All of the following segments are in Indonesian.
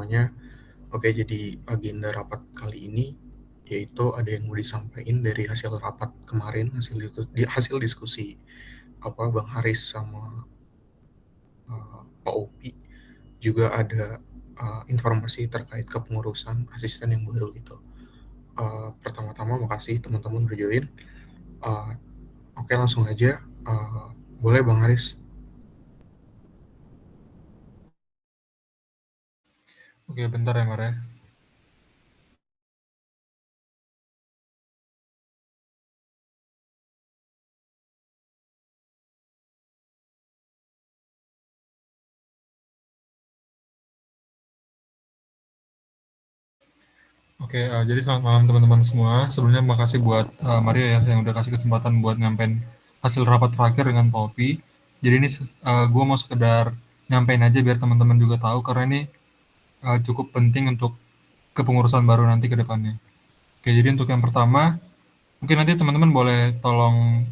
semuanya. Oke, jadi agenda rapat kali ini yaitu ada yang mau disampaikan dari hasil rapat kemarin, hasil diskusi apa Bang Haris sama Pak Opi. Juga ada informasi terkait kepengurusan asisten yang baru gitu. Pertama-tama makasih teman-teman udah join. Uh, Oke, langsung aja. Boleh Bang Haris? Oke, bentar ya, Mar ya. Oke, jadi selamat malam teman-teman semua. Sebelumnya makasih buat Mario ya yang udah kasih kesempatan buat nyampein hasil rapat terakhir dengan Pak Opi. Jadi ini gue mau sekedar nyampein aja biar teman-teman juga tahu karena ini cukup penting untuk kepengurusan baru nanti ke depannya. Oke, jadi untuk yang pertama, mungkin nanti teman-teman boleh tolong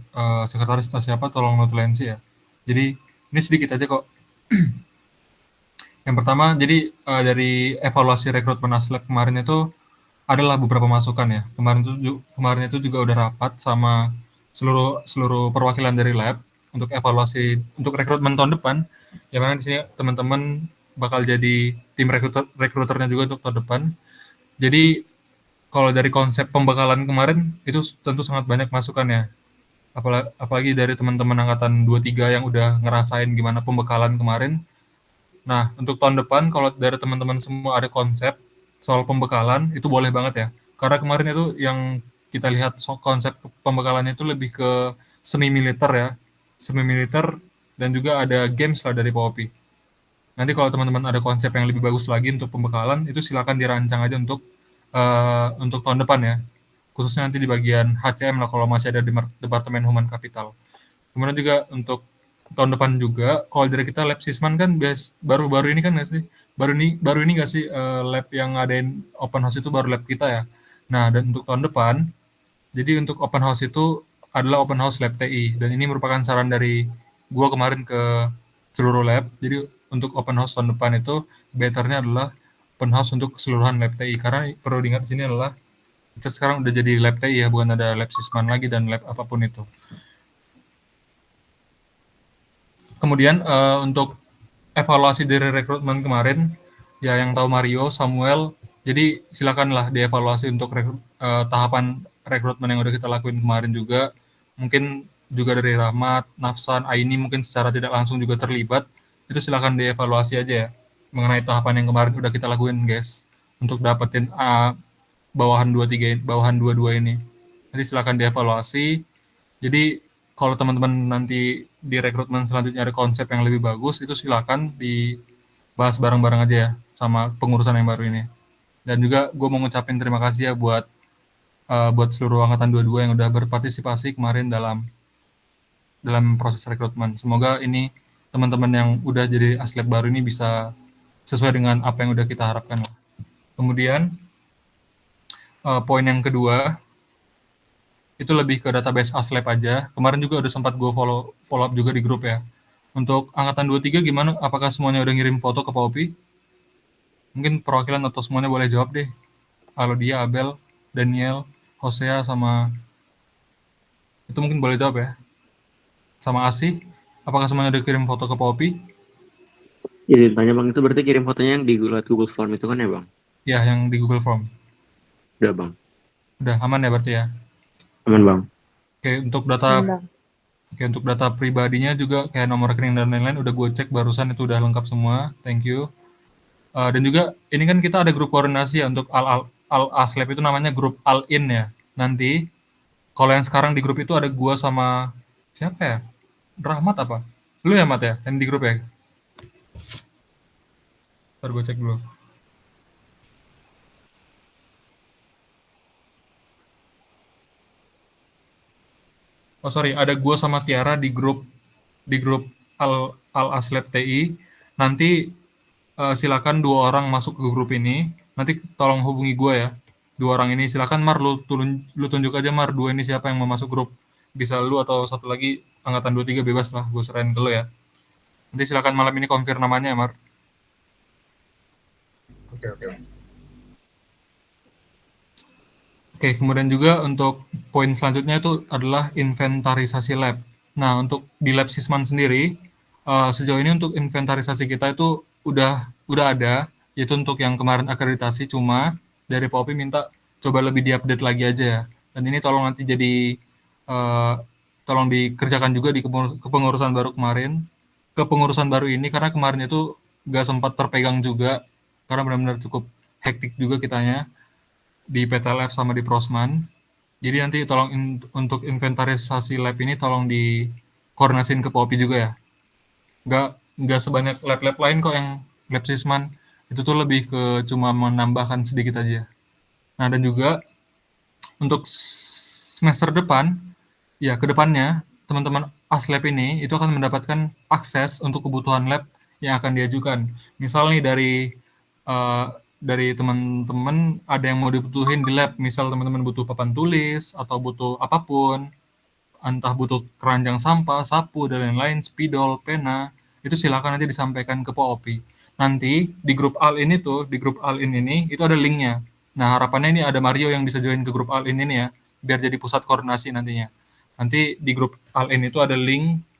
sekretaris atau siapa tolong notulensi ya. Jadi ini sedikit aja kok. Yang pertama, jadi dari evaluasi rekrutmen Aslab kemarin itu adalah beberapa masukan ya. Kemarin itu juga udah rapat sama seluruh seluruh perwakilan dari lab untuk evaluasi untuk rekrutmen tahun depan. Yang mana di sini teman-teman bakal jadi tim rekruternya juga untuk tahun depan. Jadi kalau dari konsep pembekalan kemarin itu tentu sangat banyak masukan ya. Apalagi dari teman-teman angkatan 23 yang udah ngerasain gimana pembekalan kemarin. Nah, untuk tahun depan kalau dari teman-teman semua ada konsep soal pembekalan, itu boleh banget ya. Karena kemarin itu yang kita lihat konsep pembekalannya itu lebih ke semi militer ya. Semi militer dan juga ada games lah dari POP. Nanti kalau teman-teman ada konsep yang lebih bagus lagi untuk pembekalan, itu silakan dirancang aja untuk tahun depan ya. Khususnya nanti di bagian HCM lah kalau masih ada di Departemen Human Capital. Kemudian juga untuk tahun depan juga, kalau dari kita lab Sisman kan baru-baru ini kan nggak sih? Baru ini nggak sih lab yang ngadain open house itu baru lab kita ya. Nah, dan untuk tahun depan, jadi untuk open house itu adalah open house lab TI dan ini merupakan saran dari gua kemarin ke seluruh lab. Jadi untuk open house tahun depan itu betternya adalah open house untuk keseluruhan lab TI karena perlu diingat di sini adalah kita sekarang udah jadi lab TI ya, bukan ada lab Sisman lagi dan lab apapun itu. Kemudian untuk evaluasi dari rekrutmen kemarin, ya yang tahu Mario, Samuel, jadi silakanlah dievaluasi untuk tahapan rekrutmen yang udah kita lakuin kemarin juga. Mungkin juga dari Rahmat, Nafsan, Aini mungkin secara tidak langsung juga terlibat. Itu silakan dievaluasi aja ya mengenai tahapan yang kemarin udah kita lakuin, guys, untuk dapetin bawahan 23, bawahan 22 ini. Nanti silakan dievaluasi. Jadi kalau teman-teman nanti di rekrutmen selanjutnya ada konsep yang lebih bagus, itu silakan dibahas bareng-bareng aja ya sama pengurusan yang baru ini. Dan juga gue mau ngucapin terima kasih ya buat seluruh angkatan 22 yang udah berpartisipasi kemarin dalam proses rekrutmen. Semoga ini teman-teman yang udah jadi aslep baru ini bisa sesuai dengan apa yang udah kita harapkan. Kemudian poin yang kedua itu lebih ke database aslep aja. Kemarin juga udah sempat gue follow up juga di grup ya. Untuk angkatan 23 gimana? Apakah semuanya udah ngirim foto ke Pak Opi? Mungkin perwakilan atau semuanya boleh jawab deh. Kalau dia, Abel, Daniel, Hosea, sama itu mungkin boleh jawab ya. Sama Asih, apakah semuanya udah kirim foto ke Pak Opi? Jadi tanya Bang, itu berarti kirim fotonya yang di Google Form itu kan ya Bang? Ya, yang di Google Form. Udah Bang. Udah aman ya berarti ya. Aman Bang. Oke, untuk data pribadinya juga kayak nomor rekening dan lain-lain udah gue cek barusan itu udah lengkap semua. Thank you. Dan juga ini kan kita ada grup koordinasi ya untuk Al Aslab itu namanya grup Al In ya. Nanti kalau yang sekarang di grup itu ada gua sama siapa ya? Rahmat apa? Lu ya Mat ya yang di grup ya? Ntar gue cek dulu. Oh sorry, ada gua sama Tiara di grup Al Aslab TI. Nanti silakan 2 orang masuk ke grup ini. Nanti tolong hubungi gua ya. 2 orang ini silakan Mar lu tunjuk aja Mar 2 ini siapa yang mau masuk grup. Bisa lu atau satu lagi angkatan 23 bebas lah, gue serahin ke lu ya. Nanti silakan malam ini konfir namanya ya Mar. Oke. Oke, kemudian juga untuk poin selanjutnya itu adalah inventarisasi lab. Nah, untuk di lab Sisman sendiri, sejauh ini untuk inventarisasi kita itu udah ada, yaitu untuk yang kemarin akreditasi, cuma dari POPI minta coba lebih diupdate lagi aja ya. Dan ini tolong nanti eh, tolong dikerjakan juga di kepengurusan baru kemarin, kepengurusan baru ini, karena kemarin itu nggak sempat terpegang juga, karena benar-benar cukup hektik juga kitanya di PTLF sama di Prosman. Jadi nanti tolong untuk inventarisasi lab ini tolong dikoordinasiin ke POPI juga ya. Nggak, nggak sebanyak lab-lab lain kok yang lab Sisman. Itu tuh lebih ke cuma menambahkan sedikit aja. Nah, dan juga untuk semester depan, ya ke depannya teman-teman ASLab ini itu akan mendapatkan akses untuk kebutuhan lab yang akan diajukan. Misal nih eh, dari teman-teman ada yang mau dibutuhin di lab, misal teman-teman butuh papan tulis atau butuh apapun, entah butuh keranjang sampah, sapu, dan lain-lain, spidol, pena, itu silakan nanti disampaikan ke POPI. Nanti di grup All-in itu, di grup All-in ini, itu ada linknya. Nah, harapannya ini ada Mario yang bisa join ke grup All-in ini ya, biar jadi pusat koordinasi nantinya. Nanti di grup All-in itu ada link.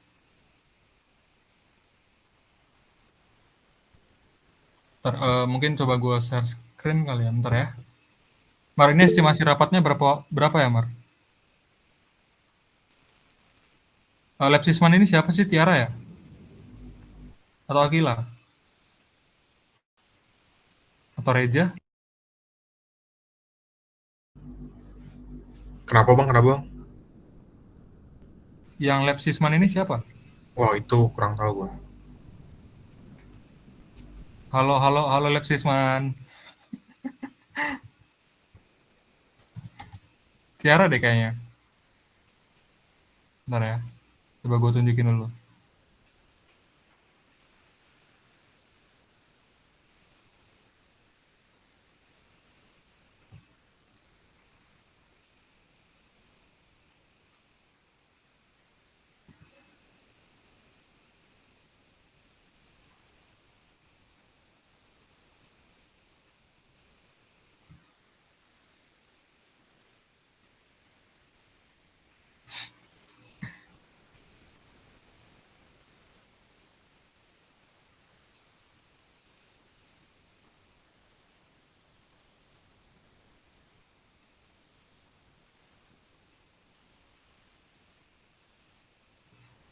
Mungkin coba gue share screen kali ya, bentar ya. Mar, ini estimasi rapatnya berapa ya, Mar? Lab Sisman ini siapa sih, Tiara ya? Atau Akila? Atau Reja? Kenapa bang? Yang Lab Sisman ini siapa? Wah, itu kurang tahu gue. Halo, halo, halo Lab Sisman. Tiara deh kayaknya. Bentar ya. Coba gue tunjukin dulu.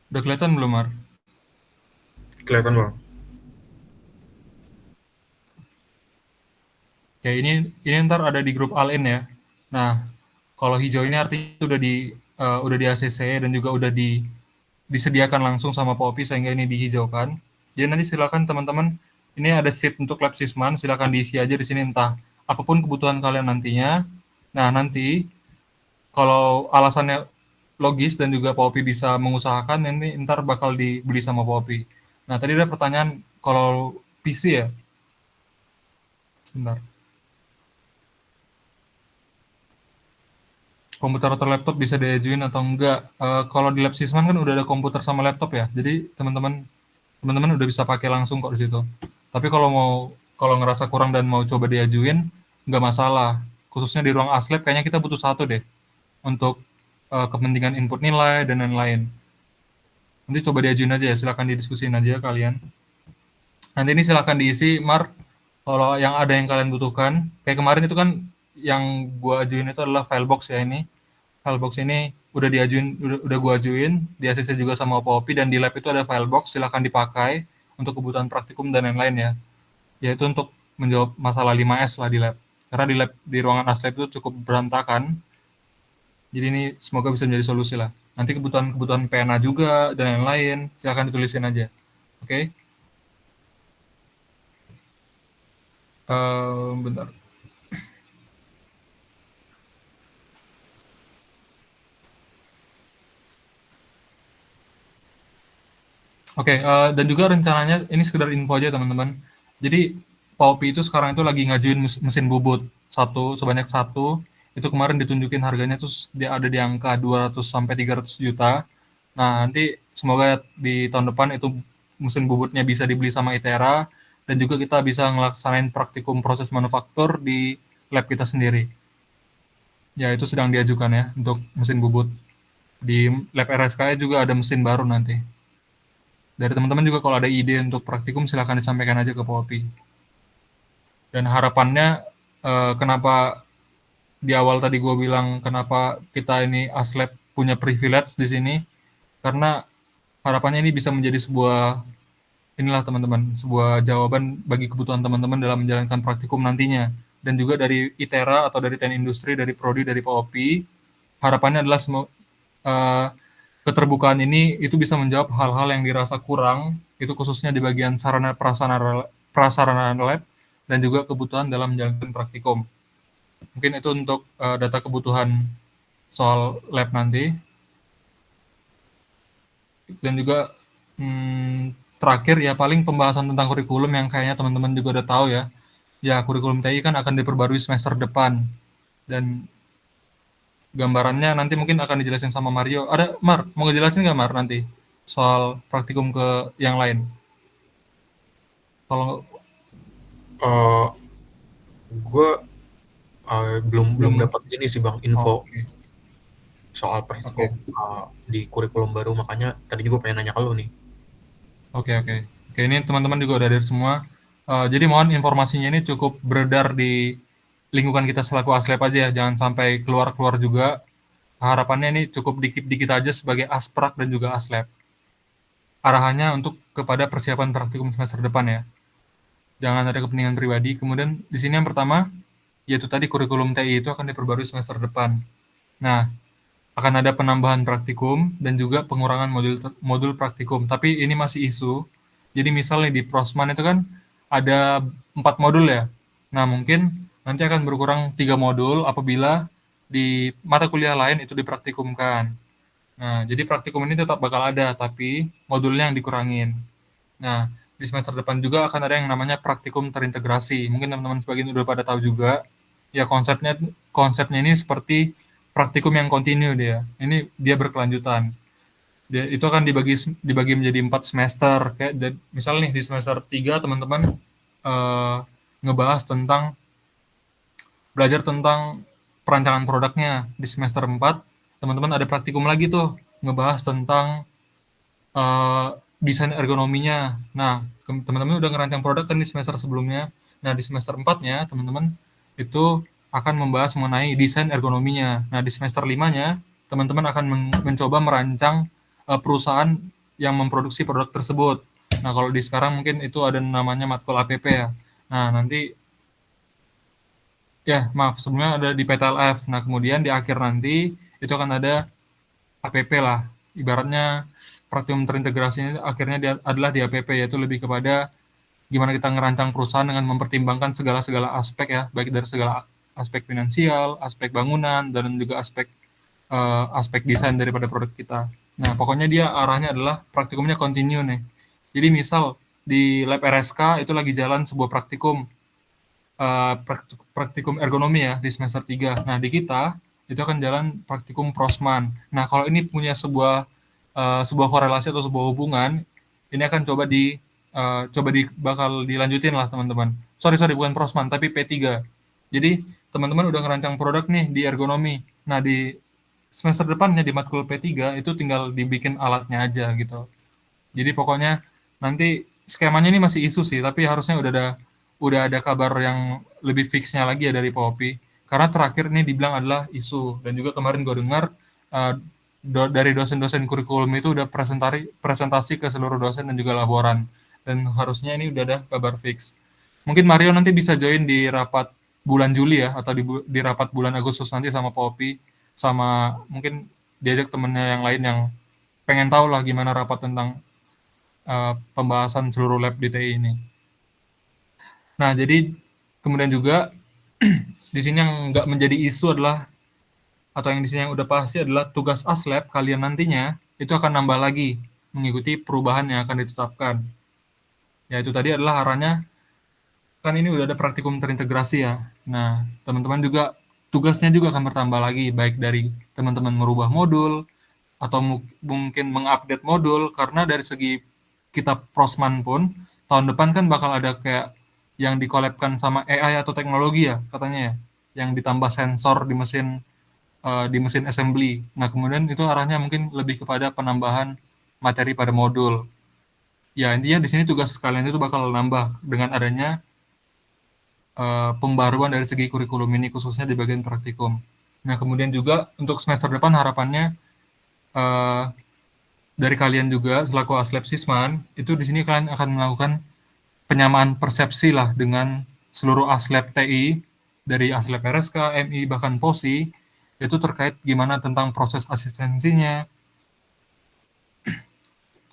Udah kelihatan belum, Mar? Kelihatan bang. Ya, ini ntar ada di grup All-in ya. Nah, kalau hijau ini artinya udah di ACC dan juga udah disediakan langsung sama POPI sehingga ini dihijaukan. Jadi nanti silakan teman-teman, ini ada sheet untuk lab Sisman, silakan diisi aja di sini entah apapun kebutuhan kalian nantinya. Nah, nanti kalau alasannya logis dan juga POPI bisa mengusahakan, ini ntar bakal dibeli sama POPI. Nah, tadi ada pertanyaan kalau PC ya. Sebentar. Komputer atau laptop bisa diajuin atau enggak? Kalau di lab Sisman kan udah ada komputer sama laptop ya. Jadi teman-teman udah bisa pakai langsung kok di situ. Tapi kalau ngerasa kurang dan mau coba diajuin, nggak masalah. Khususnya di ruang aslab kayaknya kita butuh satu deh untuk kepentingan input nilai dan lain-lain. Nanti coba diajuin aja ya, silakan didiskusin aja kalian. Nanti ini silakan diisi, Mar, kalau yang ada yang kalian butuhkan. Kayak kemarin itu kan yang gua ajuin itu adalah filebox ya ini. Filebox ini udah udah gua ajuin, di ACC juga sama POPI, dan di lab itu ada filebox, silakan dipakai untuk kebutuhan praktikum dan lain-lain ya. Yaitu untuk menjawab masalah 5S lah di lab. Karena di ruangan aslab itu cukup berantakan. Jadi ini semoga bisa menjadi solusi lah. Nanti kebutuhan PNA juga dan lain-lain, silakan ditulisin aja. Oke? Bentar. Oke, dan juga rencananya ini sekedar info aja teman-teman. Jadi POPI itu sekarang itu lagi ngajuin mesin bubut sebanyak satu. Itu kemarin ditunjukin harganya tuh dia ada di angka 200 sampai 300 juta. Nah, nanti semoga di tahun depan itu mesin bubutnya bisa dibeli sama ITERA dan juga kita bisa ngelaksanain praktikum proses manufaktur di lab kita sendiri. Ya, itu sedang diajukan ya untuk mesin bubut. Di lab RSKE juga ada mesin baru nanti. Dari teman-teman juga kalau ada ide untuk praktikum silahkan disampaikan aja ke Popi. Dan harapannya kenapa di awal tadi gue bilang kenapa kita ini Aslab punya privilege di sini, karena harapannya ini bisa menjadi sebuah inilah teman-teman, sebuah jawaban bagi kebutuhan teman-teman dalam menjalankan praktikum nantinya. Dan juga dari ITERA atau dari Teknik Industri, dari Prodi, dari Popi, harapannya adalah keterbukaan ini itu bisa menjawab hal-hal yang dirasa kurang, itu khususnya di bagian sarana prasarana lab dan juga kebutuhan dalam menjalankan praktikum. Mungkin itu untuk data kebutuhan soal lab nanti. Dan juga terakhir ya paling pembahasan tentang kurikulum yang kayaknya teman-teman juga udah tahu ya. Ya, kurikulum TI kan akan diperbarui semester depan. Dan gambarannya nanti mungkin akan dijelasin sama Mario. Ada, Mar, mau ngejelasin nggak Mar nanti soal praktikum ke yang lain? Kalau Gue belum belum, dapat ini sih Bang, info oke, soal oke, praktikum di kurikulum baru, makanya tadi juga pengen nanya ke lu nih. oke, ini teman-teman juga udah ada semua. Jadi mohon informasinya ini cukup beredar di lingkungan kita selaku Aslab aja ya, jangan sampai keluar-keluar juga. Harapannya ini cukup dikit-dikit aja sebagai Asprak dan juga Aslab. Arahannya untuk kepada persiapan praktikum semester depan ya. Jangan ada kepentingan pribadi. Kemudian di sini yang pertama, yaitu tadi kurikulum TI itu akan diperbarui semester depan. Nah, akan ada penambahan praktikum dan juga pengurangan modul praktikum. Tapi ini masih isu. Jadi misalnya di Prosman itu kan ada 4 modul ya. Nah, mungkin nanti akan berkurang 3 modul apabila di mata kuliah lain itu dipraktikumkan. Nah, jadi praktikum ini tetap bakal ada, tapi modulnya yang dikurangin. Nah, di semester depan juga akan ada yang namanya praktikum terintegrasi. Mungkin teman-teman sebagian udah pada tahu juga. Ya, konsepnya ini seperti praktikum yang kontinu dia. Ini dia berkelanjutan. Dia itu akan dibagi menjadi 4 semester. Kayak misalnya nih di semester 3 teman-teman ngebahas tentang belajar tentang perancangan produknya. Di semester 4 teman-teman ada praktikum lagi tuh ngebahas tentang desain ergonominya. Nah, teman-teman udah ngerancang produk kan di semester sebelumnya. Nah, di semester 4-nya teman-teman itu akan membahas mengenai desain ergonominya. Nah, di semester 5-nya teman-teman akan mencoba merancang perusahaan yang memproduksi produk tersebut. Nah, kalau di sekarang mungkin itu ada namanya matkul APP ya. Nah, nanti ya maaf sebelumnya ada di PTLF. Nah, kemudian di akhir nanti itu akan ada APP lah. Ibaratnya praktikum terintegrasi ini akhirnya adalah di APP, yaitu lebih kepada gimana kita ngerancang perusahaan dengan mempertimbangkan segala aspek ya, baik dari segala aspek finansial, aspek bangunan, dan juga aspek desain daripada produk kita. Nah, pokoknya dia arahnya adalah praktikumnya continue nih. Jadi misal di lab RSK itu lagi jalan sebuah praktikum ergonomi ya di semester 3. Nah, di kita itu akan jalan praktikum Prosman. Nah, kalau ini punya sebuah korelasi atau sebuah hubungan, ini akan bakal dilanjutin lah teman-teman. Sorry bukan Prosman tapi P3. Jadi teman-teman udah ngerancang produk nih di ergonomi. Nah, di semester depannya di matkul P3 itu tinggal dibikin alatnya aja gitu. Jadi pokoknya nanti skemanya ini masih isu sih, tapi harusnya udah ada kabar yang lebih fixnya lagi ya dari Popi. Karena terakhir ini dibilang adalah isu, dan juga kemarin gue dengar dari dosen-dosen kurikulum itu udah presentasi ke seluruh dosen dan juga laboran, dan harusnya ini udah ada kabar fix. Mungkin Mario nanti bisa join di rapat bulan Juli ya, atau di rapat bulan Agustus nanti sama Popi, sama mungkin diajak temennya yang lain yang pengen tahu lah gimana rapat tentang pembahasan seluruh lab di TI ini. Nah, jadi kemudian juga di sini yang nggak menjadi isu adalah, atau yang di sini yang udah pasti adalah tugas Aslab kalian nantinya itu akan nambah lagi mengikuti perubahan yang akan ditetapkan. Yaitu tadi adalah arahnya, kan ini udah ada praktikum terintegrasi ya. Nah, teman-teman juga tugasnya juga akan bertambah lagi, baik dari teman-teman merubah modul, atau mungkin mengupdate modul, karena dari segi kita Prosman pun, tahun depan kan bakal ada kayak yang dikolabkan sama AI atau teknologi ya katanya ya, yang ditambah sensor di mesin assembly. Nah, kemudian itu arahnya mungkin lebih kepada penambahan materi pada modul. Ya, intinya di sini tugas kalian itu bakal nambah dengan adanya pembaruan dari segi kurikulum ini, khususnya di bagian praktikum. Nah, kemudian juga untuk semester depan harapannya eh, dari kalian juga selaku aslep sisman, itu di sini kalian akan melakukan penyamaan persepsi lah dengan seluruh aslep TI, dari aslep RSK, MI, bahkan POSI, itu terkait gimana tentang proses asistensinya,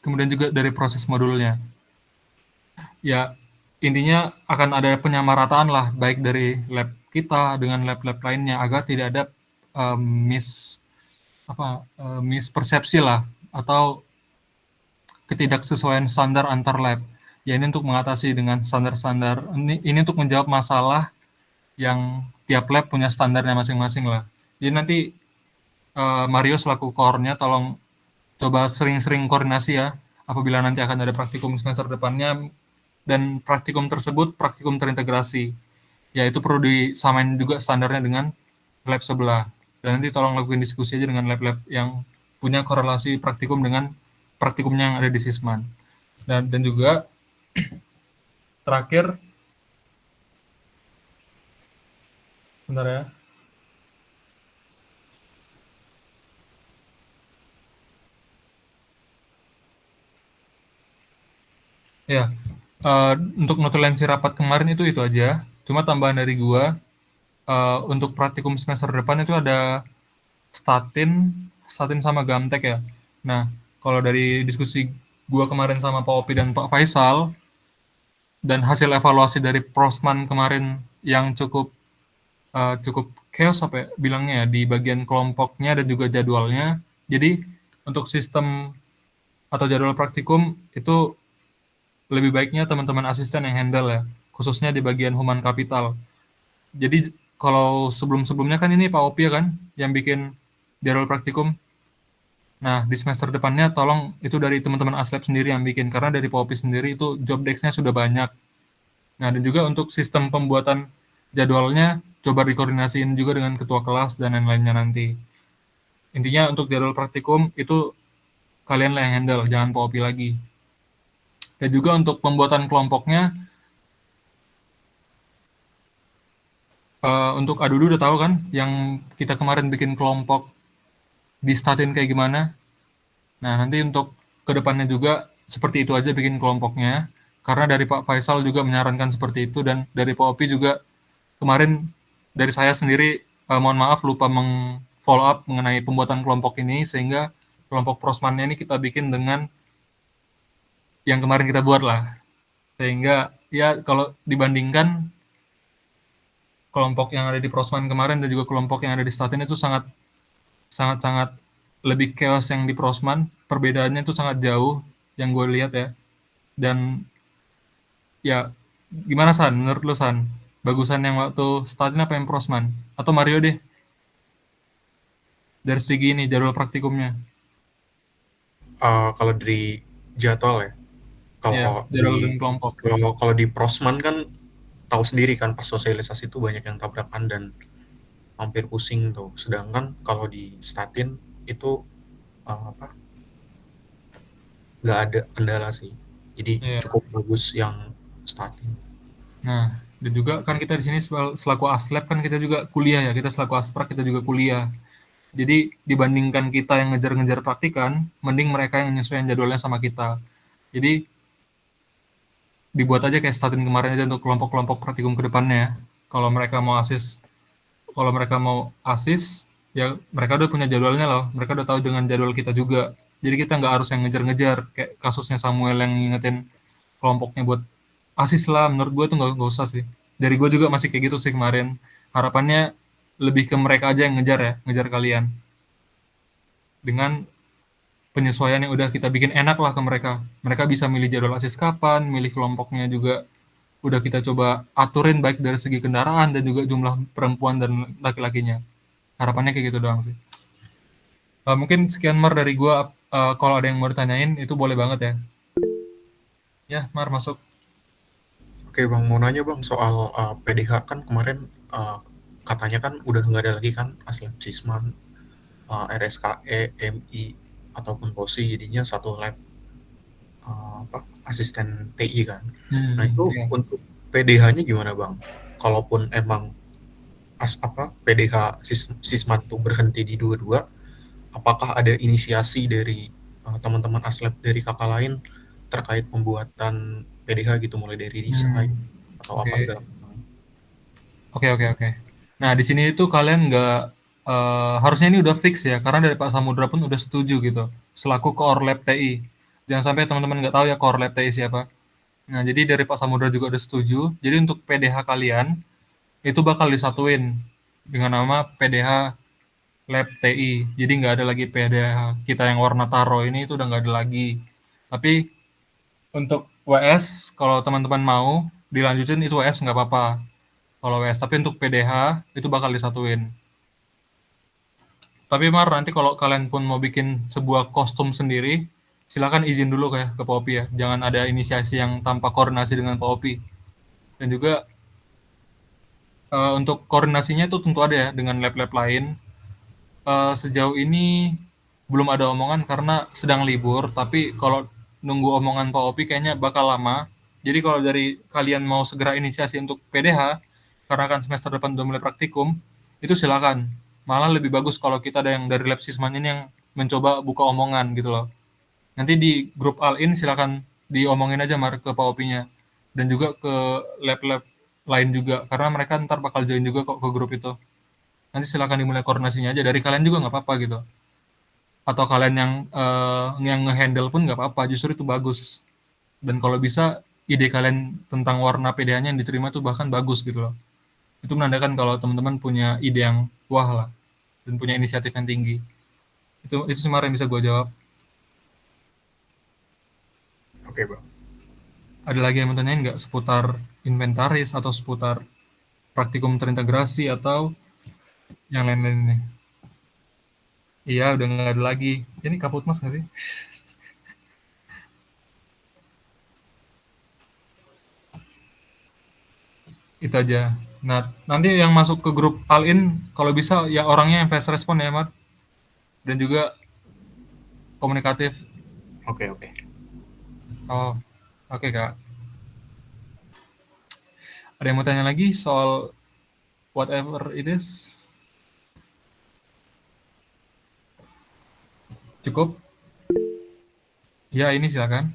kemudian juga dari proses modulnya. Ya, intinya akan ada penyamarataan lah, baik dari lab kita dengan lab-lab lainnya, agar tidak ada em, mis mispersepsi lah, atau ketidaksesuaian standar antar lab. Ya, ini untuk mengatasi dengan standar-standar, ini untuk menjawab masalah yang tiap lab punya standarnya masing-masing lah. Jadi nanti Mario selaku core-nya tolong coba sering-sering koordinasi ya, apabila nanti akan ada praktikum semester depannya, dan praktikum tersebut praktikum terintegrasi. Ya, itu perlu disamain juga standarnya dengan lab sebelah. Dan nanti tolong lakuin diskusi aja dengan lab-lab yang punya korelasi praktikum dengan praktikumnya yang ada di Sisman. Dan juga terakhir, bentar ya. Ya, untuk notulensi rapat kemarin itu aja. Cuma tambahan dari gua, untuk praktikum semester depan itu ada statin, statin sama gamtek ya. Nah, kalau dari diskusi gua kemarin sama Pak Opi dan Pak Faisal, dan hasil evaluasi dari Prosman kemarin yang cukup cukup chaos apa ya, bilangnya ya, di bagian kelompoknya dan juga jadwalnya. Jadi untuk sistem atau jadwal praktikum itu lebih baiknya teman-teman asisten yang handle ya, khususnya di bagian human capital. Jadi kalau sebelum-sebelumnya kan ini Pak Opi ya kan yang bikin jadwal praktikum. Nah, di semester depannya tolong itu dari teman-teman aslep sendiri yang bikin, karena dari Pak Opi sendiri itu job desk-nya sudah banyak. Nah, dan juga untuk sistem pembuatan jadwalnya coba dikoordinasiin juga dengan ketua kelas dan lain-lainnya nanti. Intinya untuk jadwal praktikum itu kalian lah yang handle, jangan Pak Opi lagi. Dan juga untuk pembuatan kelompoknya, untuk Adudu udah tahu kan yang kita kemarin bikin kelompok di statin kayak gimana. Nah, nanti untuk kedepannya juga seperti itu aja bikin kelompoknya, karena dari Pak Faisal juga menyarankan seperti itu, dan dari Pak Opi juga kemarin dari saya sendiri, mohon maaf lupa follow up mengenai pembuatan kelompok ini, sehingga kelompok prosmannya ini kita bikin dengan yang kemarin kita buat lah. Sehingga ya kalau dibandingkan kelompok yang ada di prosman kemarin dan juga kelompok yang ada di statin itu sangat lebih chaos yang di prosman. Perbedaannya itu sangat jauh yang gue lihat ya. Dan ya gimana San? Menurut lu San? Bagusan yang waktu statin apa yang prosman? Atau Mario deh? Dari segi ini jadwal praktikumnya. Kalau dari jadwal ya, Ya, kalau jadwal dan di kelompok. kalau di Prosman kan tahu sendiri kan pas sosialisasi itu banyak yang tabrakan dan hampir pusing tuh. Sedangkan kalau di Statin itu nggak ada kendala sih. Jadi Iya. cukup bagus yang Statin. Nah, dan juga kan kita di sini selaku aslep kan kita juga kuliah ya. Kita selaku asprak kita juga kuliah. Jadi dibandingkan kita yang ngejar-ngejar praktikan, mending mereka yang menyesuaikan jadwalnya sama kita. Jadi dibuat aja kayak statin kemarin aja untuk kelompok-kelompok praktikum ke depannya. Kalau mereka mau asis, ya mereka udah punya jadwalnya loh. Mereka udah tahu dengan jadwal kita juga. Jadi kita nggak harus yang ngejar-ngejar kayak kasusnya Samuel yang ngingetin kelompoknya buat asis lah. Menurut gue tuh nggak usah sih. Dari gue juga masih kayak gitu sih kemarin. Harapannya lebih ke mereka aja yang ngejar ya, ngejar kalian. Dengan penyesuaian yang udah kita bikin enak lah ke mereka. Mereka bisa milih jadwal asis kapan, milih kelompoknya juga udah kita coba aturin baik dari segi kendaraan dan juga jumlah perempuan dan laki-lakinya. Harapannya kayak gitu doang sih. Mungkin sekian Mar dari gua. Kalau ada yang mau ditanyain itu boleh banget ya. Ya, Mar masuk. Oke Bang, mau nanya Bang soal PDH kan kemarin katanya kan udah nggak ada lagi kan Aslab Sisman, RSKE, MI, ataupun POSI, jadinya satu lab asisten TI kan. Nah itu Iya. untuk PDH-nya gimana Bang? Kalaupun emang PDH Sisman itu berhenti di dua-dua, apakah ada inisiasi dari teman-teman Aslab dari kakak lain terkait pembuatan PDH gitu, mulai dari desain atau apa Oke. segala macam? Oke. Nah, di sini itu kalian nggak, harusnya ini udah fix ya, karena dari Pak Samudra pun udah setuju gitu, selaku Core Lab TI. Jangan sampai teman-teman nggak tahu ya Core Lab TI siapa. Nah, jadi dari Pak Samudra juga udah setuju, jadi untuk PDH kalian, itu bakal disatuin dengan nama PDH Lab TI. Jadi nggak ada lagi PDH kita yang warna taro ini, itu udah nggak ada lagi. Tapi untuk WS, kalau teman-teman mau dilanjutin itu WS nggak apa-apa. Kalau WS, tapi untuk PDH itu bakal disatuin. Tapi Mar, nanti kalau kalian pun mau bikin sebuah kostum sendiri, silakan izin dulu ke Pak Opi ya. Jangan ada inisiasi yang tanpa koordinasi dengan Pak Opi. Dan juga untuk koordinasinya itu tentu ada ya dengan lab-lab lain. Sejauh ini belum ada omongan karena sedang libur, tapi kalau nunggu omongan Pak Opi kayaknya bakal lama. Jadi kalau dari kalian mau segera inisiasi untuk PDH, karena kan semester depan udah mulai praktikum, itu silakan. Malah lebih bagus kalau kita ada yang dari lab Sisman ini yang mencoba buka omongan gitu loh. Nanti di grup All-in silakan diomongin aja Mar ke Pak Opinya. Dan juga ke lab-lab lain juga, karena mereka ntar bakal join juga kok ke grup itu. Nanti silakan dimulai koordinasinya aja dari kalian juga nggak apa-apa gitu. Atau kalian yang ngehandle pun nggak apa-apa, justru itu bagus. Dan kalau bisa ide kalian tentang warna PDA-nya yang diterima tuh bahkan bagus gitu loh. Itu menandakan kalau teman-teman punya ide yang wah lah dan punya inisiatif yang tinggi. Itu sebenarnya yang bisa gue jawab. Oke Bang. Ada lagi yang mau tanyain nggak seputar inventaris atau seputar praktikum terintegrasi atau yang lain-lain nih? Iya, udah nggak ada lagi. Ini kaput mas nggak sih? Itu aja. Nah, nanti yang masuk ke grup All-in, kalau bisa ya orangnya yang fast respon ya, Mat. Dan juga komunikatif. Oke. Oh, oke, Kak. Ada yang mau tanya lagi soal whatever it is? Cukup? Ya, ini silakan.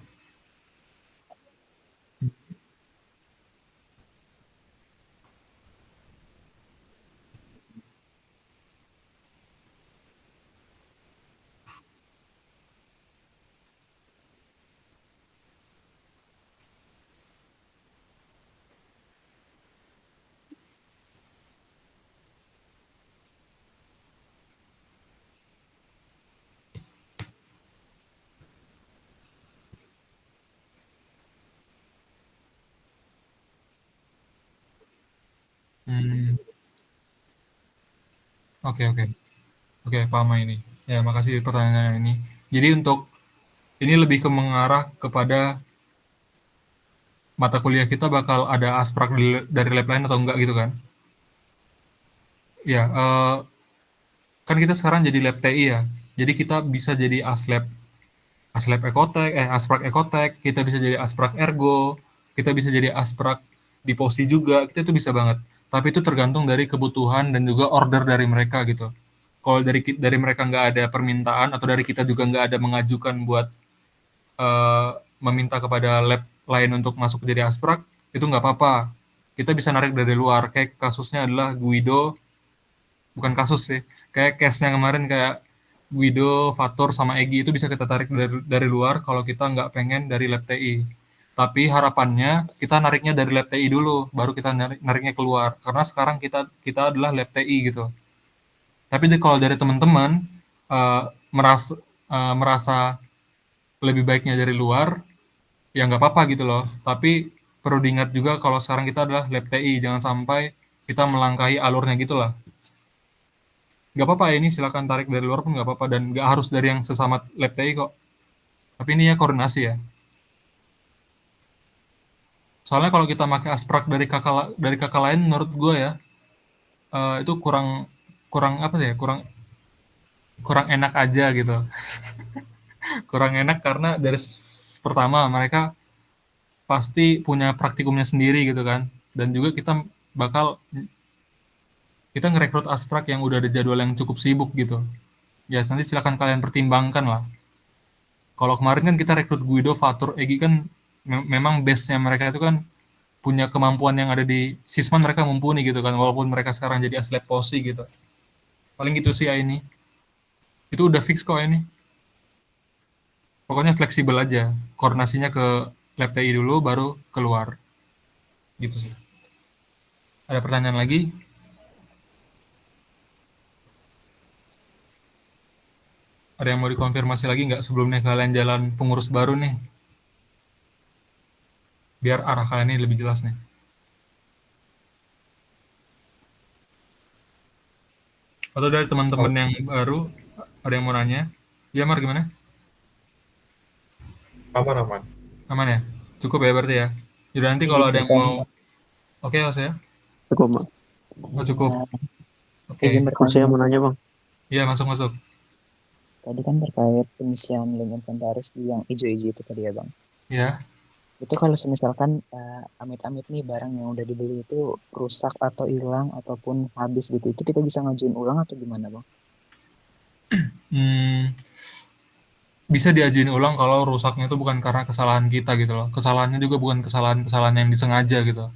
Hmm, oke. Oke, paham ini. Ya, makasih pertanyaan ini. Jadi untuk ini lebih ke mengarah kepada mata kuliah kita bakal ada asprak dari lab lain atau enggak gitu kan? Ya, kan kita sekarang jadi lab TI ya. Jadi kita bisa jadi aslab ekotek, asprak ekotek, kita bisa jadi asprak ergo, kita bisa jadi asprak di posi juga, kita itu bisa banget. Tapi itu tergantung dari kebutuhan dan juga order dari mereka gitu. Kalau dari mereka nggak ada permintaan atau dari kita juga nggak ada mengajukan buat meminta kepada lab lain untuk masuk jadi asprak, itu nggak apa-apa. Kita bisa narik dari luar. Kayak kasusnya adalah Guido, bukan kasus sih, kayak case-nya kemarin kayak Guido, Fatur, sama Egi itu bisa kita tarik dari luar kalau kita nggak pengen dari lab TI. Tapi harapannya kita nariknya dari lab TI dulu, baru kita nariknya keluar. Karena sekarang kita adalah lab TI gitu. Tapi kalau dari teman-teman uh, merasa lebih baiknya dari luar, ya nggak apa-apa gitu loh. Tapi perlu diingat juga kalau sekarang kita adalah lab TI, jangan sampai kita melangkahi alurnya gitu lah. Nggak apa-apa ya, ini silakan tarik dari luar pun nggak apa-apa, dan nggak harus dari yang sesama lab TI kok. Tapi ini ya koordinasi ya. Soalnya kalau kita pakai Asprak dari kakak lain menurut gue ya, itu kurang kurang apa ya, kurang kurang enak aja gitu. Kurang enak karena pertama mereka pasti punya praktikumnya sendiri gitu kan, dan juga bakal kita ngerekrut Asprak yang udah ada jadwal yang cukup sibuk gitu. Ya nanti silakan kalian pertimbangkan lah. Kalau kemarin kan kita rekrut Guido, Fatur, Egi kan memang base-nya mereka itu kan punya kemampuan yang ada di Sisman, mereka mumpuni gitu kan, walaupun mereka sekarang jadi aslep posi gitu. Paling gitu sih ini. Itu udah fix kok ini. Pokoknya fleksibel aja. Koordinasinya ke lab TI dulu baru keluar. Gitu sih. Ada pertanyaan lagi? Ada yang mau dikonfirmasi lagi nggak sebelumnya kalian jalan pengurus baru nih? Biar arah kalian ini lebih jelas nih. Atau dari teman-teman Oh, yang baru, ada yang mau nanya? Ya, Mar, gimana? Aman-aman. Aman ya? Cukup ya berarti ya? Jadi nanti kalau izin ada yang mau... bertanya, Oke, Mas ya? Cukup, Mak. Oh, cukup. izin Oke. Saya bertanya. mau nanya, Bang. Iya, masuk-masuk. Tadi kan terkait pengisian link inventaris di yang hijau-hijau itu tadi ya, Bang. Ya. Itu kalau misalkan amit-amit nih barang yang udah dibeli itu rusak atau hilang ataupun habis gitu, itu kita bisa ngajuin ulang atau gimana, Bang? Hmm, bisa diajuin ulang kalau rusaknya itu bukan karena kesalahan kita gitu loh. Kesalahannya juga bukan kesalahan-kesalahan yang disengaja gitu.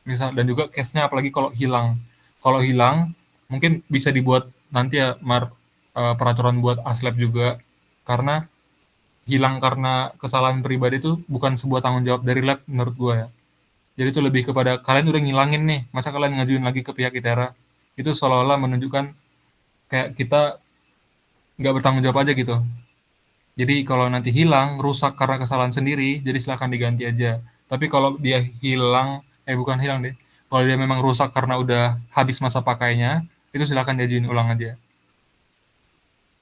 Dan juga case-nya apalagi kalau hilang. Kalau hilang, mungkin bisa dibuat nanti ya, peraturan buat aslab juga. Karena hilang karena kesalahan pribadi itu bukan sebuah tanggung jawab dari lab menurut gue ya. Jadi itu lebih kepada kalian udah ngilangin nih, masa kalian ngajuin lagi ke pihak ITERA? Itu seolah-olah menunjukkan kayak kita nggak bertanggung jawab aja gitu. Jadi kalau nanti hilang, rusak karena kesalahan sendiri, jadi silakan diganti aja. Tapi kalau dia hilang, bukan hilang deh. Kalau dia memang rusak karena udah habis masa pakainya, itu silakan diajuin ulang aja.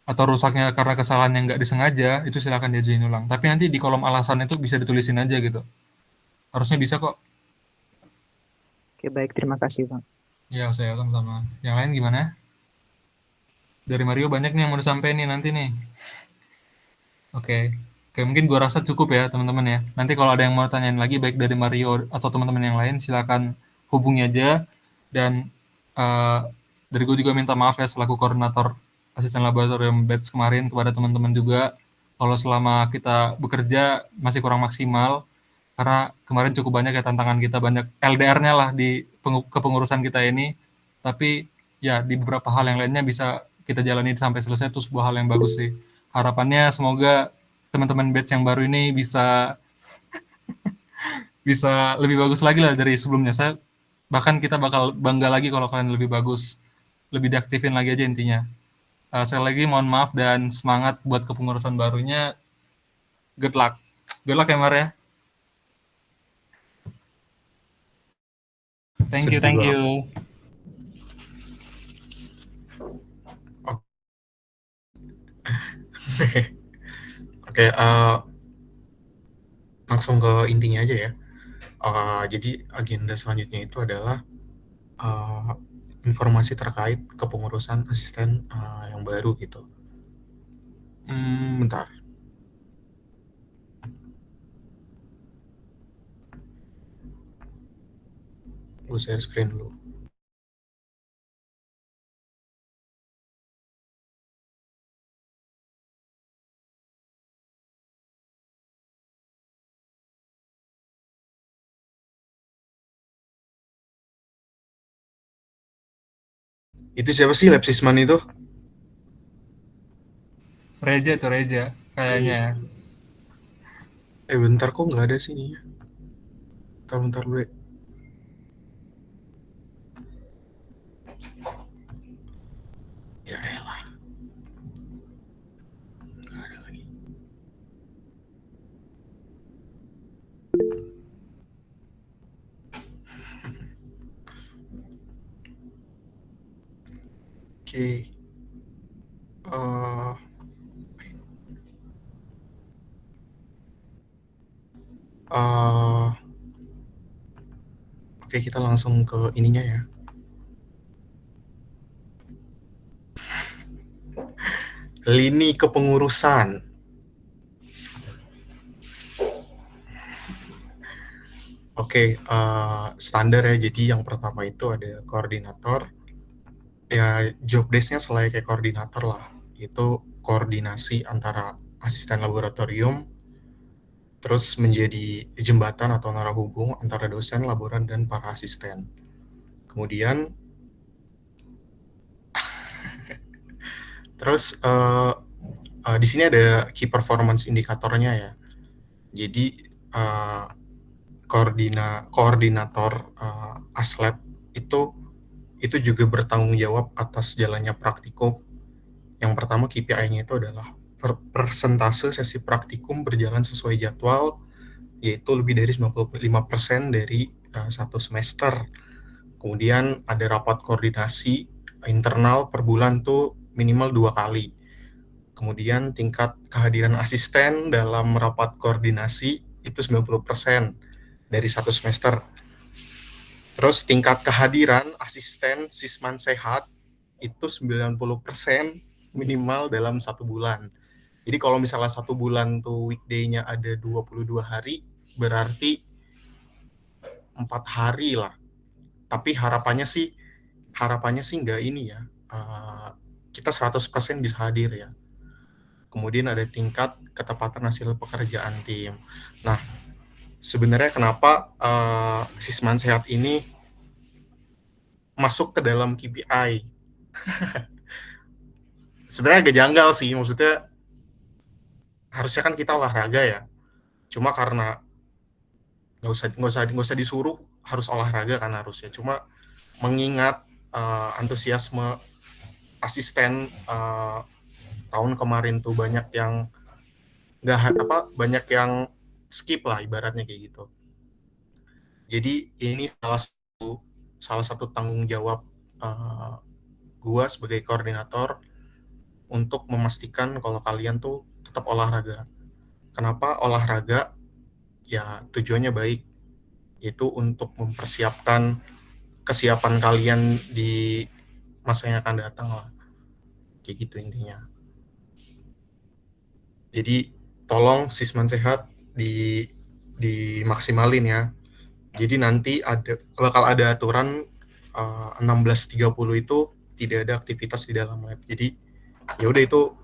Atau rusaknya karena kesalahan yang nggak disengaja, itu silakan diajuin ulang. Tapi nanti di kolom alasan itu bisa ditulisin aja gitu. Harusnya bisa kok. Oke, baik. Terima kasih, Bang. Ya, saya sama-sama. Yang lain gimana? Dari Mario banyak nih yang mau disampaikan nih nanti nih. Oke. Oke, mungkin gua rasa cukup ya teman-teman ya. Nanti kalau ada yang mau tanyain lagi baik dari Mario atau teman-teman yang lain silakan hubungi aja. Dan eh, dari gue juga minta maaf ya selaku koordinator asisten laboratorium batch kemarin kepada teman-teman juga kalau selama kita bekerja masih kurang maksimal karena kemarin cukup banyak ya tantangan kita, banyak LDR-nya lah di kepengurusan kita ini. Tapi ya di beberapa hal yang lainnya bisa kita jalani sampai selesai, itu sebuah hal yang bagus sih. Harapannya semoga teman-teman batch yang baru ini bisa bisa lebih bagus lagi lah dari sebelumnya. Bahkan kita bakal bangga lagi kalau kalian lebih bagus, lebih diaktifin lagi aja intinya. Sekali lagi mohon maaf dan semangat buat kepengurusan barunya. Good luck. Good luck ya Mar ya. Thank you, Sedih thank banget. you. Oke, langsung ke intinya aja ya. Jadi agenda selanjutnya itu adalah uh, informasi terkait kepengurusan asisten yang baru gitu. Bentar, gue share screen dulu. Itu siapa sih Lab Sisman itu? Reja tuh Reja kayaknya Iya. ya. Bentar kok nggak ada sini ya. Bentar dulu ya. Ya elah, nggak ada lagi. Oke. Uh, uh, Oke, kita langsung ke ininya ya. Lini kepengurusan. Oke, standar ya. Jadi yang pertama itu ada koordinator. Ya, job desk-nya selain kayak koordinator lah. Itu koordinasi antara asisten laboratorium, terus menjadi jembatan atau narahubung antara dosen, laboran, dan para asisten. Kemudian, terus di sini ada key performance indikatornya ya. Jadi koordinator ASLab itu juga bertanggung jawab atas jalannya praktikum. Yang pertama KPI-nya itu adalah persentase sesi praktikum berjalan sesuai jadwal, yaitu lebih dari 95% dari satu semester. Kemudian ada rapat koordinasi internal per bulan tuh minimal 2 kali. Kemudian tingkat kehadiran asisten dalam rapat koordinasi itu 90% dari satu semester. Terus tingkat kehadiran asisten sisman sehat itu 90% minimal dalam 1 bulan. Jadi kalau misalnya 1 bulan tuh weekday-nya ada 22 hari, berarti 4 hari lah. Tapi harapannya sih nggak ini ya, kita 100% bisa hadir ya. Kemudian ada tingkat ketepatan hasil pekerjaan tim. Nah, sebenarnya kenapa sisman sehat ini masuk ke dalam KPI? Sebenarnya agak janggal sih, maksudnya harusnya kan kita olahraga ya. Cuma karena nggak usah disuruh harus olahraga kan harusnya. Cuma mengingat antusiasme asisten tahun kemarin tuh banyak yang banyak yang skip lah ibaratnya kayak gitu. Jadi ini salah satu tanggung jawab gua sebagai koordinator untuk memastikan kalau kalian tuh tetap olahraga. Kenapa olahraga? Ya tujuannya baik, yaitu untuk mempersiapkan kesiapan kalian di masa yang akan datang lah. Kayak gitu intinya. Jadi tolong sisman sehat dimaksimalin ya. Jadi nanti bakal ada aturan 16.30 itu tidak ada aktivitas di dalam lab. Jadi ya udah itu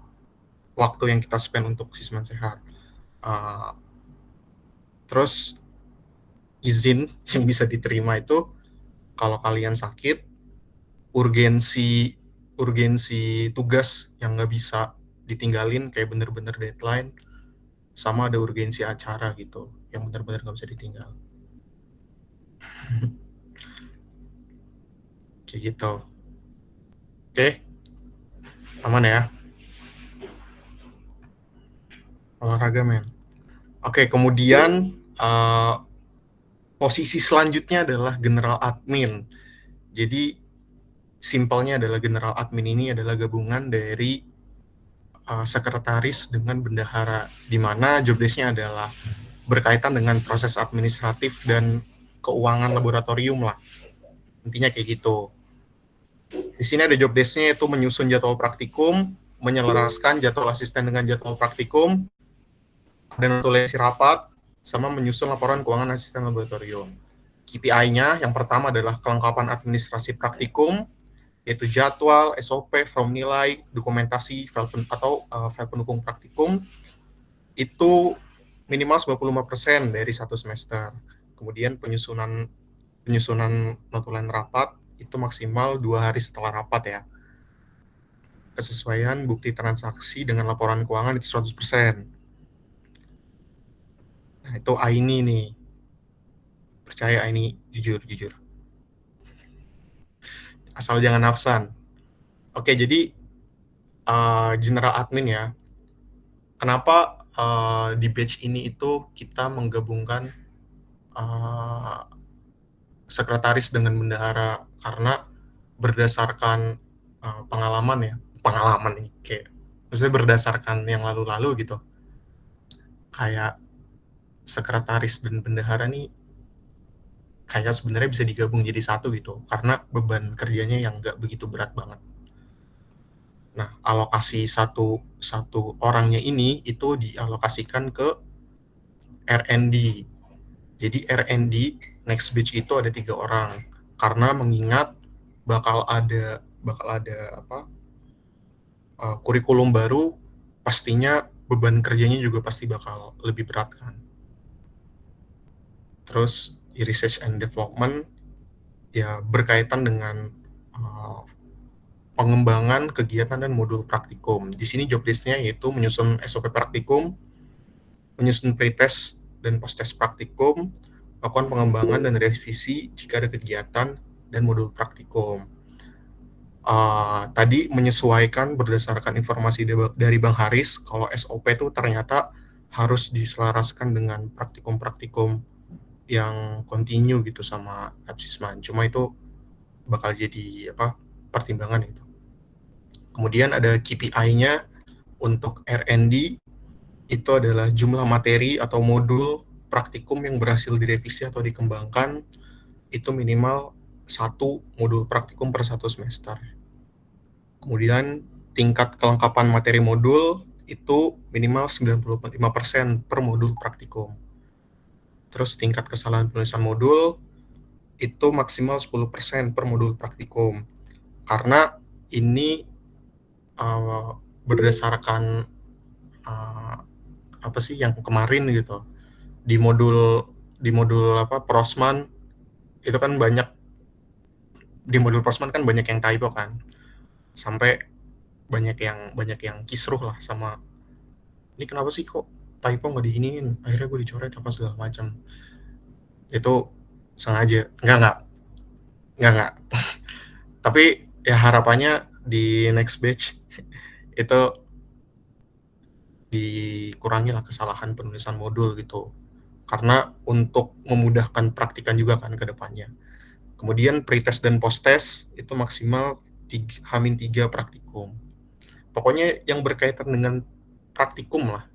waktu yang kita spend untuk sisman sehat. Terus izin yang bisa diterima itu kalau kalian sakit, urgensi tugas yang nggak bisa ditinggalin kayak bener-bener deadline, sama ada urgensi acara gitu yang bener-bener nggak bisa ditinggal. Kayak gitu. Oke, aman ya. Olahraga men. Oke, kemudian posisi selanjutnya adalah general admin. Jadi simpelnya adalah general admin ini adalah gabungan dari sekretaris dengan bendahara, di mana job desk-nya adalah berkaitan dengan proses administratif dan keuangan laboratorium lah. Intinya kayak gitu. Di sini ada job desk-nya yaitu menyusun jadwal praktikum, menyelaraskan jadwal asisten dengan jadwal praktikum, dan notulasi rapat, sama menyusun laporan keuangan asisten laboratorium. KPI-nya yang pertama adalah kelengkapan administrasi praktikum, yaitu jadwal, SOP, form nilai, dokumentasi, file pendukung praktikum, itu minimal 95% dari satu semester. Kemudian penyusunan notulen rapat itu maksimal 2 hari setelah rapat ya. Kesesuaian bukti transaksi dengan laporan keuangan itu 100%. Nah, itu Aini nih. Percaya Aini, jujur. Asal jangan nafsan. Oke, jadi general admin ya. Kenapa di batch ini itu kita menggabungkan sekretaris dengan bendahara? Karena berdasarkan pengalaman nih, kayak maksudnya berdasarkan yang lalu-lalu gitu, kayak sekretaris dan bendahara nih kayak sebenarnya bisa digabung jadi satu gitu, karena beban kerjanya yang nggak begitu berat banget. Nah, alokasi satu orangnya ini itu dialokasikan ke R&D. Jadi R&D next batch itu ada 3 orang, karena mengingat bakal ada kurikulum baru, pastinya beban kerjanya juga pasti bakal lebih berat kan. Terus research and development ya berkaitan dengan pengembangan kegiatan dan modul praktikum. Di sini job list-nya yaitu menyusun SOP praktikum, menyusun pretest dan post-test praktikum, melakukan pengembangan dan revisi jika ada kegiatan dan modul praktikum. Tadi menyesuaikan berdasarkan informasi dari Bang Haris, kalau SOP itu ternyata harus diselaraskan dengan praktikum-praktikum yang continue gitu sama Absisman. Cuma itu bakal jadi pertimbangan itu. Kemudian ada KPI-nya untuk R&D itu adalah jumlah materi atau modul praktikum yang berhasil direvisi atau dikembangkan itu minimal 1 modul praktikum per 1 semester. Kemudian tingkat kelengkapan materi modul itu minimal 95% per modul praktikum. Terus tingkat kesalahan penulisan modul itu maksimal 10% per modul praktikum. Karena ini berdasarkan yang kemarin gitu. Di modul Prosman itu kan banyak yang typo kan. Sampai banyak yang kisruh lah sama ini kenapa sih kok typo nggak diiniin, akhirnya gue dicoret apa segala macam. Itu sengaja enggak tapi ya harapannya di next batch itu dikurangi lah kesalahan penulisan modul gitu, karena untuk memudahkan praktikan juga kan ke depannya. Kemudian pretest dan post-test itu maksimal H-3 praktikum. Pokoknya yang berkaitan dengan praktikum lah,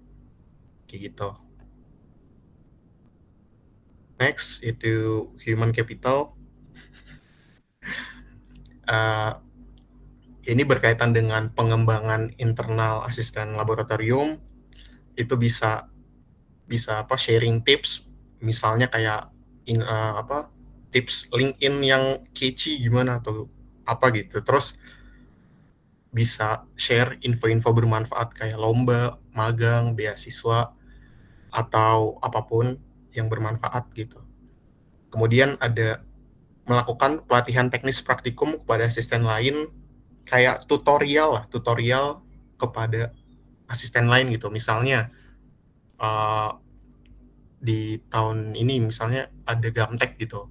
kayak gitu. Next, itu human capital. Ini berkaitan dengan pengembangan internal asisten laboratorium. Itu bisa sharing tips, misalnya kayak tips LinkedIn yang catchy gimana atau apa gitu. Terus bisa share info-info bermanfaat kayak lomba, magang, beasiswa, atau apapun yang bermanfaat gitu. Kemudian ada melakukan pelatihan teknis praktikum kepada asisten lain, kayak tutorial kepada asisten lain gitu. Misalnya di tahun ini misalnya ada Gamtek gitu,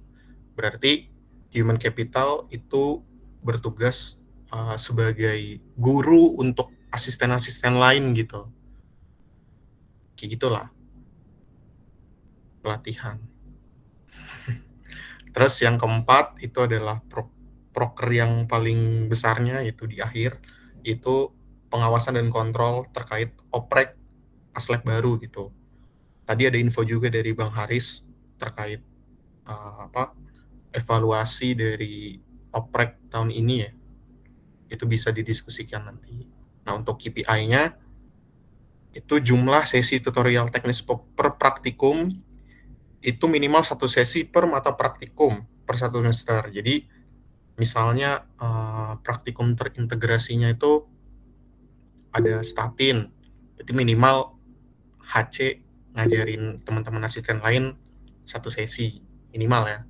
berarti human capital itu bertugas sebagai guru untuk asisten-asisten lain gitu, kayak gitulah pelatihan. Terus yang keempat itu adalah proker yang paling besarnya, yaitu di akhir, itu pengawasan dan kontrol terkait oprek aslab baru gitu. Tadi ada info juga dari Bang Haris terkait evaluasi dari oprek tahun ini ya. Itu bisa didiskusikan nanti. Nah, untuk KPI-nya itu jumlah sesi tutorial teknis per praktikum itu minimal 1 sesi per mata praktikum per 1 semester. Jadi misalnya praktikum terintegrasinya itu ada statin, itu minimal HC ngajarin teman-teman asisten lain 1 sesi minimal ya.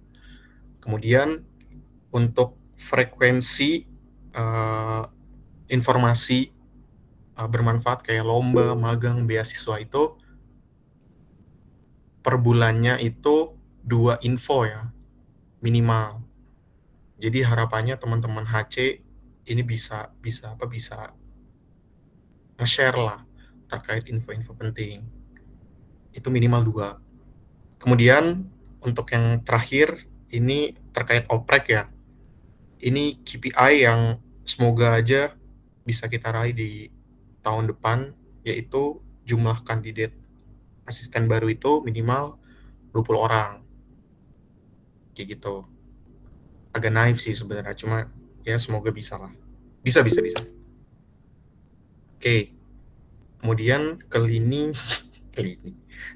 Kemudian untuk frekuensi informasi bermanfaat kayak lomba, magang, beasiswa itu per bulannya itu 2 info ya minimal. Jadi harapannya teman-teman HC ini bisa nge-share lah terkait info-info penting. Itu minimal 2. Kemudian untuk yang terakhir ini terkait oprek ya. Ini KPI yang semoga aja bisa kita raih di tahun depan, yaitu jumlah kandidat asisten baru itu minimal 20 orang. kayak gitu. Agak naif sih sebenarnya, cuma ya semoga bisa lah. Bisa. Oke, kemudian ke lini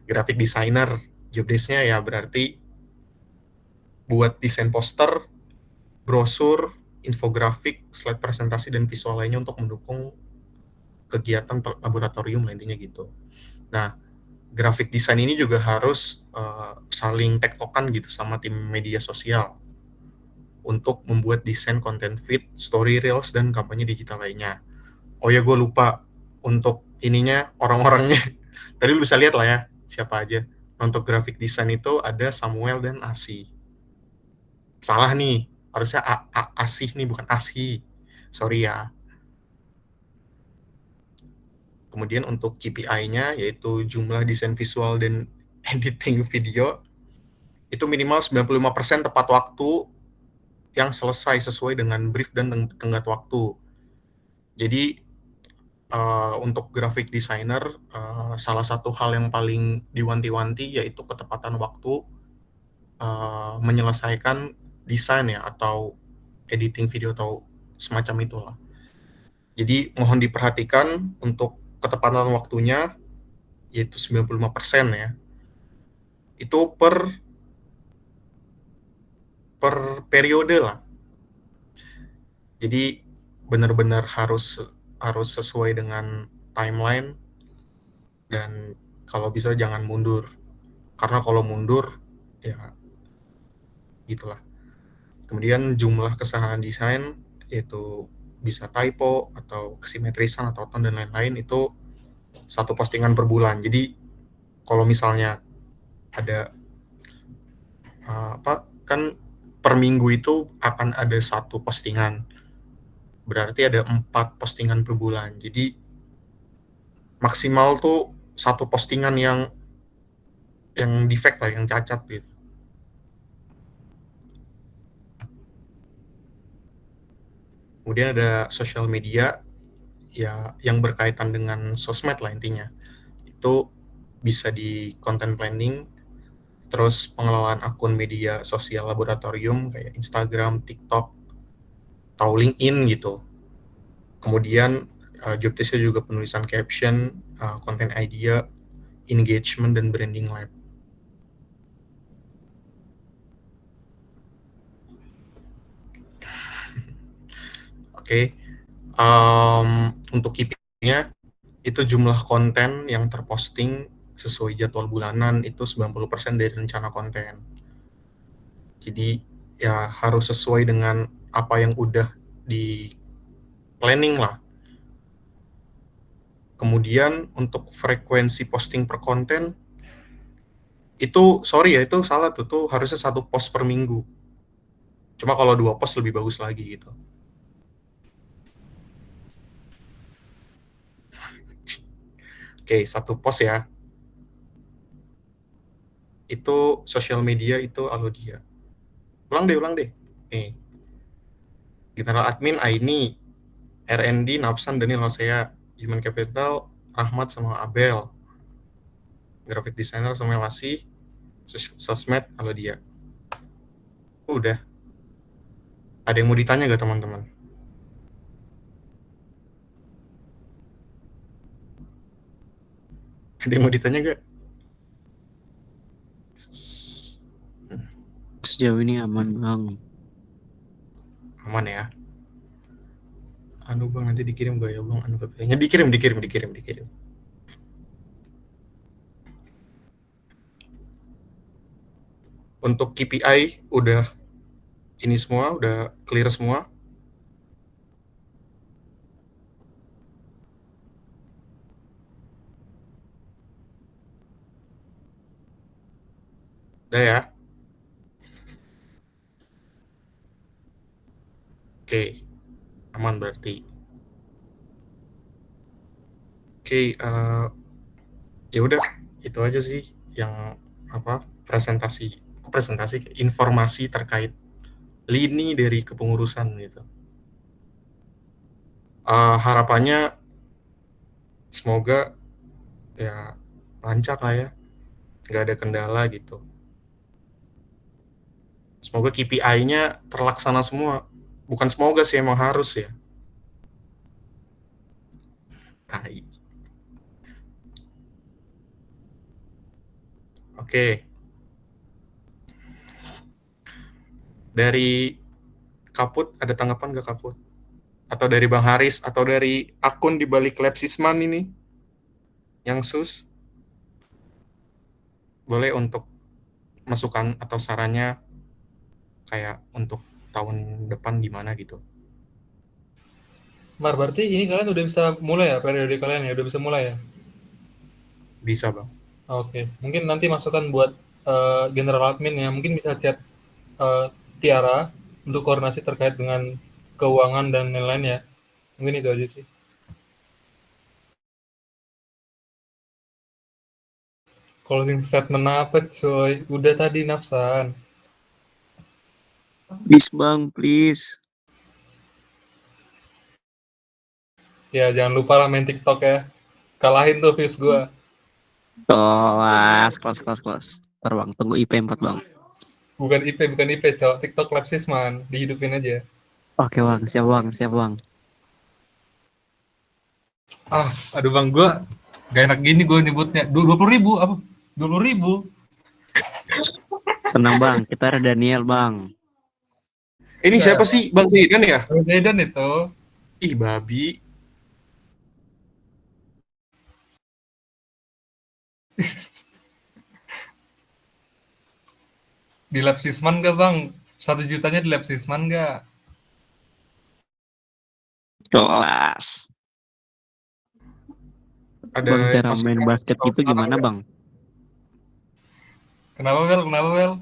graphic designer, job desk-nya ya berarti buat desain poster, brosur, infografik, slide presentasi, dan visual lainnya untuk mendukung kegiatan laboratorium lah, intinya gitu. Nah, graphic design ini juga harus saling tektokan gitu sama tim media sosial untuk membuat desain konten feed, story reels, dan kampanye digital lainnya. Oh ya, gue lupa untuk ininya orang-orangnya. Tadi lu bisa lihat lah ya siapa aja. Untuk graphic design itu ada Samuel dan Asi. Salah nih, harusnya Asih nih, bukan Ashi. Sorry ya. Kemudian untuk KPI-nya yaitu jumlah desain visual dan editing video itu minimal 95% tepat waktu yang selesai sesuai dengan brief dan tenggat waktu. Jadi untuk graphic designer salah satu hal yang paling diwanti-wanti yaitu ketepatan waktu menyelesaikan desain ya atau editing video atau semacam itulah. Jadi mohon diperhatikan untuk ketepatan waktunya yaitu 95% ya. Itu per periode lah. Jadi benar-benar harus sesuai dengan timeline dan kalau bisa jangan mundur. Karena kalau mundur ya gitulah. Kemudian jumlah kesalahan desain yaitu bisa typo atau kesimetrisan atau tone dan lain-lain itu satu postingan per bulan. Jadi kalau misalnya ada kan per minggu itu akan ada satu postingan, berarti ada 4 postingan per bulan. Jadi maksimal tuh satu postingan yang defect lah, yang cacat gitu. Kemudian ada social media ya yang berkaitan dengan sosmed lah intinya. Itu bisa di content planning, terus pengelolaan akun media sosial laboratorium kayak Instagram, TikTok, atau LinkedIn gitu. Kemudian job desk-nya juga penulisan caption, content idea, engagement, dan branding lab. Oke. Untuk KPI-nya itu jumlah konten yang terposting sesuai jadwal bulanan itu 90% dari rencana konten. Jadi ya harus sesuai dengan apa yang udah di planning lah. Kemudian untuk frekuensi posting per konten itu sorry ya, itu salah tuh harusnya 1 post per minggu. Cuma kalau 2 post lebih bagus lagi gitu. Oke, 1 post ya. Itu sosial media itu Alodia. Ulang deh. Nih. General Admin Aini, R&D Napsan Daniel Hosea, Human Capital Rahmat sama Abel, Graphic Designer sama Lasi, Sosmed Alodia. Udah. Ada yang mau ditanya gak teman-teman? Ada yang mau ditanya gak? Sejauh ini aman bang. Aman ya. Bang, nanti dikirim gak ya bang? PPT-nya dikirim. Untuk KPI udah ini semua, udah clear semua. Udah ya. Oke. Aman berarti. Oke, ya udah itu aja sih yang presentasi informasi terkait lini dari kepengurusan gitu. Harapannya semoga ya lancar lah ya, nggak ada kendala gitu. Semoga KPI-nya terlaksana semua. Bukan semoga sih, emang harus ya. Tai. Oke. Dari Kaput, ada tanggapan nggak Kaput? Atau dari Bang Haris, atau dari akun di balik Lepsisman ini, yang sus? Boleh untuk masukan atau sarannya kayak untuk tahun depan gimana gitu. Mar, berarti ini kalian udah bisa mulai ya, periode kalian ya, udah bisa mulai ya? Bisa Bang. Oke, mungkin nanti masukan buat general admin ya, mungkin bisa chat Tiara untuk koordinasi terkait dengan keuangan dan lain-lain ya. Mungkin itu aja sih. Closing statement apa coy? Udah tadi Nafsan. Please bang, please. Ya jangan lupa lah main TikTok ya. Kalahin tuh views gue. Kelas. Ntar bang, tunggu IP 4 bang. Bukan IP cowok. TikTok Lepsisman. Dihidupin aja. Oke bang, siap bang. Aduh bang, gue gak enak gini gue nyebutnya. 20.000 apa? 20.000. Tenang bang, kita ada Daniel bang. Ini siapa sih Bang Zaidan ya? Bang Zaidan itu. Ih babi. Di Lepsisman gak bang? 1 jutanya di Lepsisman gak? Kelas. Ada Bang, cara masukan main basket atau itu saran gimana nggak? bang? Kenapa Bel?